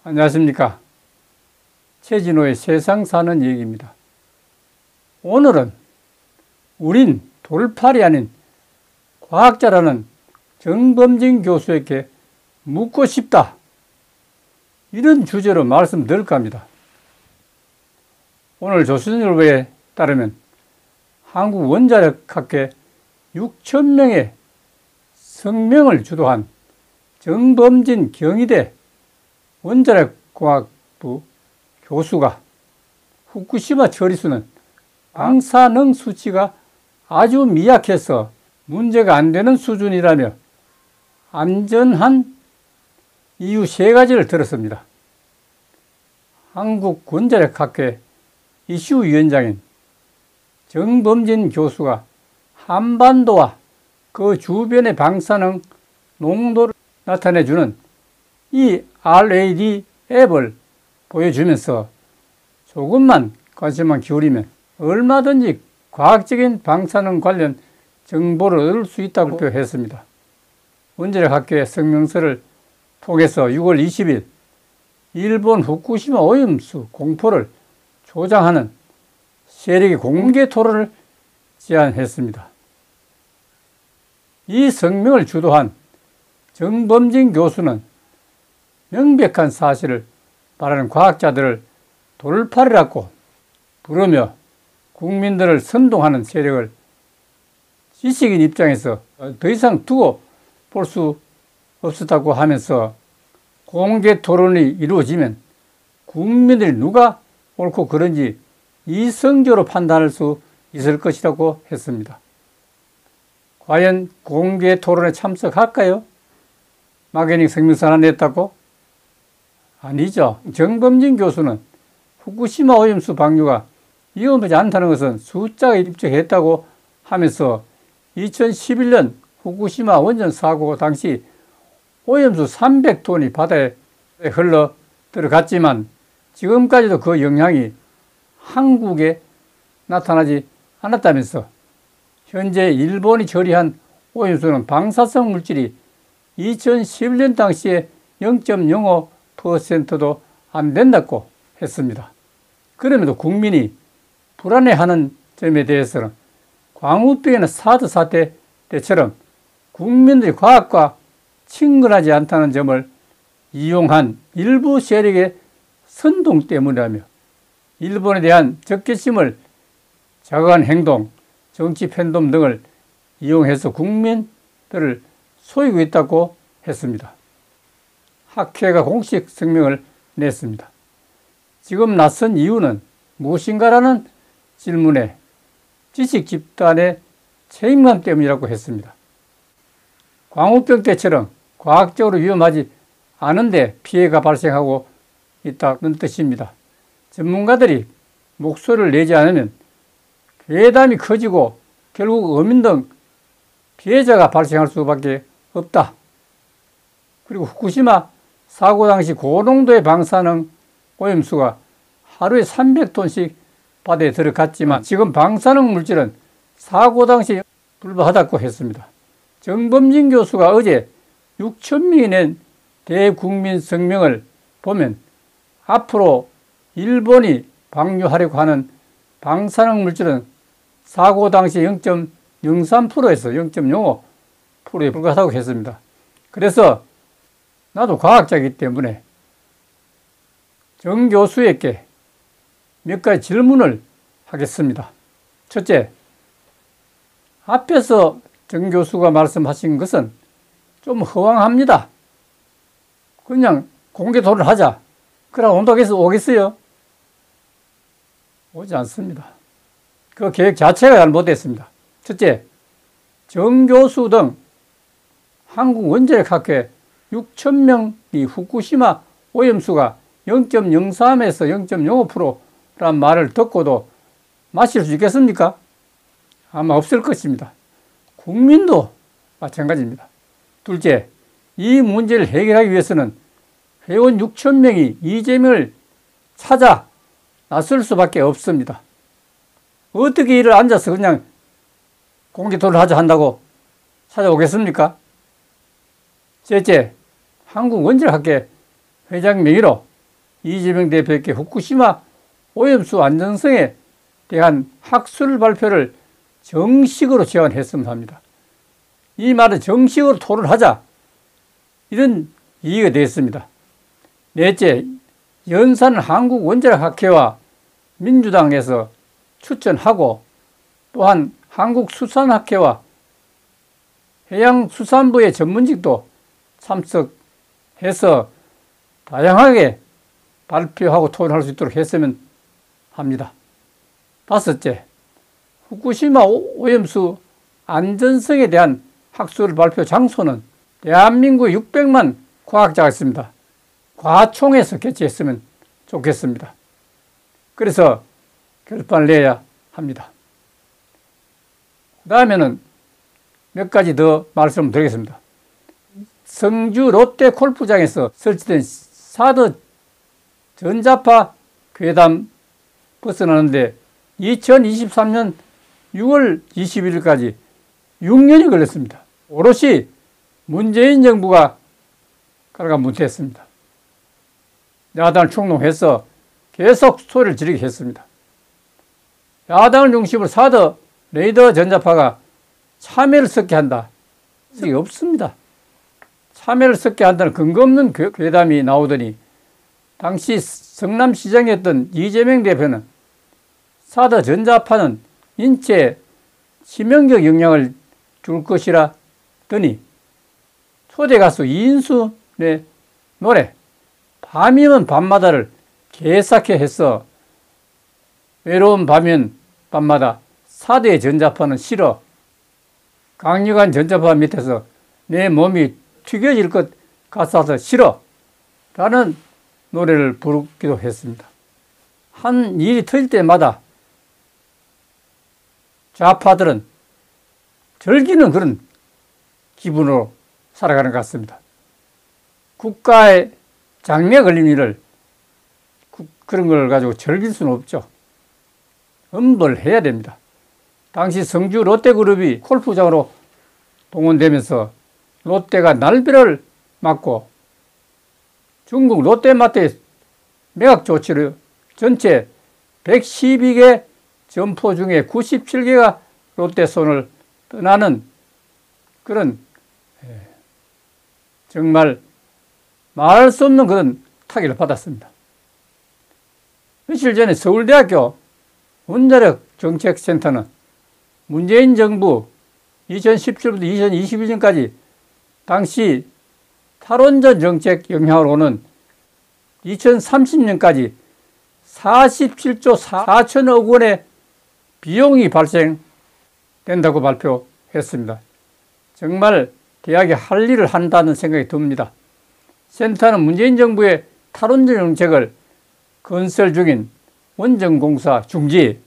안녕하십니까. 최진호의 세상 사는 얘기입니다. 오늘은 우린 돌팔이 아닌 과학자라는 정범진 교수에게 묻고 싶다, 이런 주제로 말씀드릴까 합니다. 오늘 조선일보에 따르면 한국원자력학회 6,000명의 성명을 주도한 정범진 경희대 원자력공학부 교수가 후쿠시마 처리수는 방사능 수치가 아주 미약해서 문제가 안 되는 수준이라며 안전한 이유 3가지를 들었습니다. 한국원자력학회 이슈위원장인 정범진 교수가 한반도와 그 주변의 방사능 농도를 나타내주는 이 RAD 앱을 보여주면서 조금만 관심만 기울이면 얼마든지 과학적인 방사능 관련 정보를 얻을 수 있다고 발표했습니다. 원자력학회 성명서를 통해서 6월 20일 일본 후쿠시마 오염수 공포를 조장하는 세력의 공개 토론을 제안했습니다. 이 성명을 주도한 정범진 교수는 명백한 사실을 말하는 과학자들을 돌팔이라고 부르며 국민들을 선동하는 세력을 지식인 입장에서 더 이상 두고 볼 수 없었다고 하면서 공개 토론이 이루어지면 국민들이 누가 옳고 그른지 이성적으로 판단할 수 있을 것이라고 했습니다. 과연 공개 토론에 참석할까요? 막연히 성명서 하나 냈다고? 아니죠. 정범진 교수는 후쿠시마 오염수 방류가 위험하지 않다는 것은 숫자가 입증했다고 하면서 2011년 후쿠시마 원전 사고 당시 오염수 300톤이 바다에 흘러 들어갔지만 지금까지도 그 영향이 한국에 나타나지 않았다면서 현재 일본이 처리한 오염수는 방사성 물질이 2011년 당시에 0.05%도 안 된다고 했습니다. 그럼에도 국민이 불안해하는 점에 대해서는 광우병이나 사드 사태 때처럼 국민들이 과학과 친근하지 않다는 점을 이용한 일부 세력의 선동 때문이라며 일본에 대한 적개심을 자극한 행동, 정치 팬덤 등을 이용해서 국민들을 속이고 있다고 했습니다. 학회가 공식 성명을 냈습니다. 지금 나선 이유는 무엇인가라는 질문에 지식 집단의 책임감 때문이라고 했습니다. 광우병 때처럼 과학적으로 위험하지 않은데 피해가 발생하고 있다는 뜻입니다. 전문가들이 목소리를 내지 않으면 괴담이 커지고 결국 어민 등 피해자가 발생할 수밖에 없다. 그리고 후쿠시마 사고 당시 고농도의 방사능 오염수가 하루에 300톤씩 바다에 들어갔지만 지금 방사능 물질은 사고 당시 불가하다고 했습니다. 정범진 교수가 어제 6,000명이 낸 대국민 성명을 보면 앞으로 일본이 방류하려고 하는 방사능 물질은 사고 당시 0.03%에서 0.05%에 불과하다고 했습니다. 그래서 나도 과학자이기 때문에 정 교수에게 몇 가지 질문을 하겠습니다. 첫째, 앞에서 정 교수가 말씀하신 것은 좀 허황합니다. 그냥 공개 토론하자. 그럼 온다고 해서 오겠어요? 오지 않습니다. 그 계획 자체가 잘못됐습니다. 첫째, 정 교수 등 한국원자력학회 6,000명이 후쿠시마 오염수가 0.03에서 0.05%란 말을 듣고도 마실 수 있겠습니까? 아마 없을 것입니다. 국민도 마찬가지입니다. 둘째, 이 문제를 해결하기 위해서는 회원 6,000명이 이재명을 찾아 나설 수밖에 없습니다. 어떻게 이를 앉아서 그냥 공개토론을 하자 한다고 찾아오겠습니까? 셋째, 한국원자력학회 회장 명의로 이재명 대표에게 후쿠시마 오염수 안전성에 대한 학술 발표를 정식으로 제안했으면 합니다. 이 말은 정식으로 토론하자, 이런 이의가 되었습니다. 넷째, 연산 한국원자력학회와 민주당에서 추천하고 또한 한국수산학회와 해양수산부의 전문직도 참석해서 다양하게 발표하고 토론할 수 있도록 했으면 합니다. 다섯째, 후쿠시마 오염수 안전성에 대한 학술 발표 장소는 대한민국 600만 과학자가 있습니다. 과총에서 개최했으면 좋겠습니다. 그래서 결판을 내야 합니다. 그 다음에는 몇 가지 더 말씀드리겠습니다. 성주 롯데 골프장에서 설치된 사드 전자파 괴담 벗어나는데 2023년 6월 21일까지 6년이 걸렸습니다. 오롯이 문재인 정부가 갈가문태했습니다. 야당을 총동해서 계속 소리를 지르게 했습니다. 야당을 중심으로 사드 레이더 전자파가 참여를 섞게 한다. 이게 없습니다. 참여를 섞게 한다는 근거 없는 괴담이 나오더니 당시 성남시장이었던 이재명 대표는 사드 전자파는 인체에 치명적 영향을 줄 것이라더니 초대 가수 이인순의 노래 밤이면 밤마다를 개사케 해서 외로운 밤이면 밤마다 사드의 전자파는 싫어, 강력한 전자파 밑에서 내 몸이 튀겨질 것 같아서 싫어 라는 노래를 부르기도 했습니다. 한 일이 터질 때마다 좌파들은 즐기는 그런 기분으로 살아가는 것 같습니다. 국가의 장례 걸린 일을 그런 걸 가지고 즐길 수는 없죠. 엄벌해야 됩니다. 당시 성주 롯데그룹이 골프장으로 동원되면서 롯데가 날벼를 맞고 중국 롯데마트의 매각 조치로 전체 112개 점포 중에 97개가 롯데 손을 떠나는 그런 정말 말할 수 없는 그런 타격을 받았습니다. 며칠 전에 서울대학교 원자력 정책센터는 문재인 정부 2017부터 2021년까지 당시 탈원전 정책 영향으로는 2030년까지 47조 4천억 원의 비용이 발생된다고 발표했습니다. 정말 대학이 할 일을 한다는 생각이 듭니다. 센터는 문재인 정부의 탈원전 정책을 건설 중인 원전공사 중지,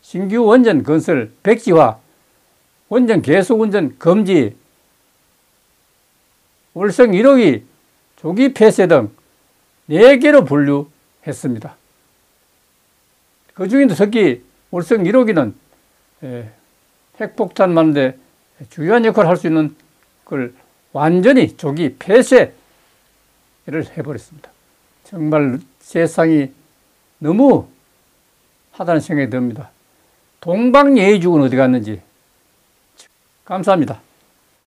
신규 원전 건설 백지화, 원전 계속운전 금지, 월성 1호기 조기 폐쇄 등 4개로 분류했습니다. 그 중에도 특히 월성 1호기는 핵폭탄 만드는데 중요한 역할을 할 수 있는 걸 완전히 조기 폐쇄를 해버렸습니다. 정말 세상이 너무 하다는 생각이 듭니다. 동방예의주군 어디 갔는지. 감사합니다.